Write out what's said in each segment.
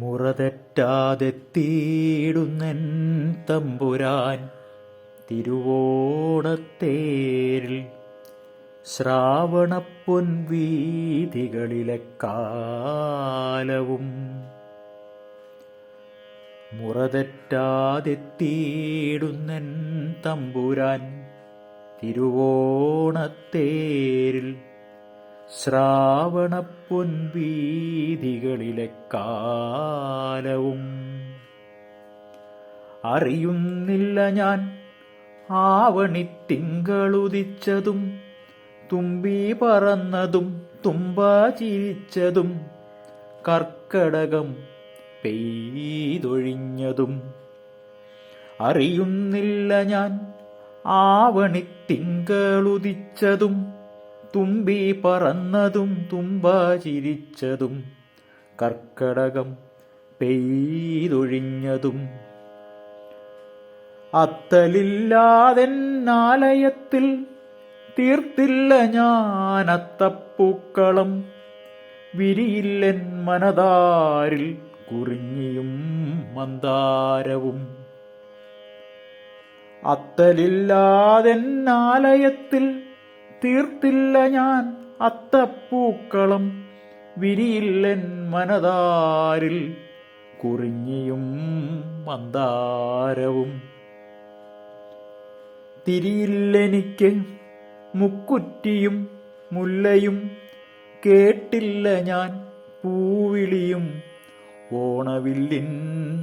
മുറതെറ്റാതെത്തിയിടുന്നെൻ തമ്പുരാൻ തിരുവോണത്തേരിൽ ശ്രാവണപ്പൊൻ വീഥികളിലെ കാലവും. മുറതെറ്റാതെത്തിയിടുന്നെൻ തമ്പുരാൻ തിരുവോണത്തേരിൽ ശ്രാവണപ്പൊൻ വീഥികളിലെ കാലവും. അറിയുന്നില്ല ഞാൻ ആവണിത്തിങ്കളുദിച്ചതും തുമ്പി പറന്നതും തുമ്പ ചിരിച്ചതും കർക്കടകം പെയ്തൊഴിഞ്ഞതും. അറിയുന്നില്ല ഞാൻ ആവണിത്തിങ്കളുദിച്ചതും തുമ്പി പറന്നതും തുമ്പ ചിരിച്ചതും കർക്കടകം പെയ്തൊഴിഞ്ഞതും. അത്തലില്ലാതെന്നാലയത്തിൽ തീർത്തില്ല ഞാൻ അത്തപ്പൂക്കളം, വിരിയില്ലെൻ മനതാരിൽ കുറിഞ്ഞിയും മന്ദാരവും. അത്തലില്ലാതെന്നാലയത്തിൽ തീർത്തില്ല ഞാൻ അത്തപ്പൂക്കളം, വിരിയില്ലെൻ മനതാരിൽ കുറിഞ്ഞിയും മന്ദാരവും. തിരിയില്ലെനിക്ക് മുക്കുറ്റിയും മുല്ലയും, കേട്ടില്ല ഞാൻ പൂവിളിയും ഓണവില്ലിൻ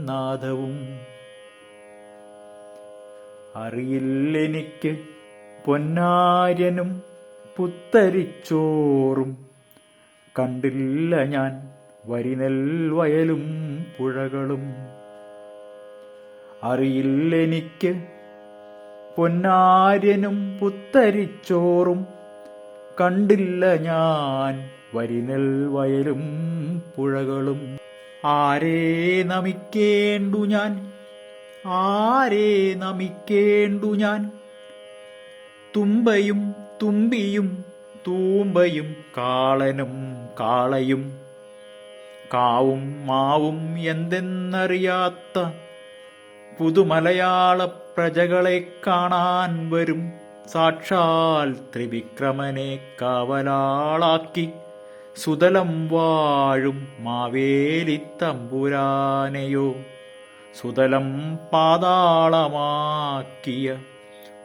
നാദവും. അറിയില്ലെനിക്ക് പൊന്നാര്യനും പുത്തരിച്ചോറും, കണ്ടില്ല ഞാൻ വരിനെൽ വയലും പുഴകളും. അറിയില്ലെനിക്ക് പൊന്നാര്യനും പുത്തരിച്ചോറും, കണ്ടില്ല ഞാൻ വരിനെൽ വയലും പുഴകളും. ആരേ നമിക്കേണ്ടു ഞാൻ, ആരേ നമിക്കേണ്ടു ഞാൻ, തുമ്പയും തുമ്പിയും തൂമ്പയും കാളനും കാളയും. കാവും മാവും എന്തെന്നറിയാത്ത പുതുമലയാള പ്രജകളെ കാണാൻ വരും സാക്ഷാൽ ത്രിവിക്രമനെ കാവലാളാക്കി സുതലം വാഴും മാവേലി തമ്പുരാനെയോ, സുതലം പാതാളമാക്കിയ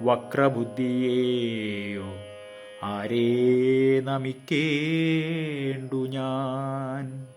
വക്രബുദ്ധിയെയോ ആരേ നമിക്കേണ്ടു ഞാൻ.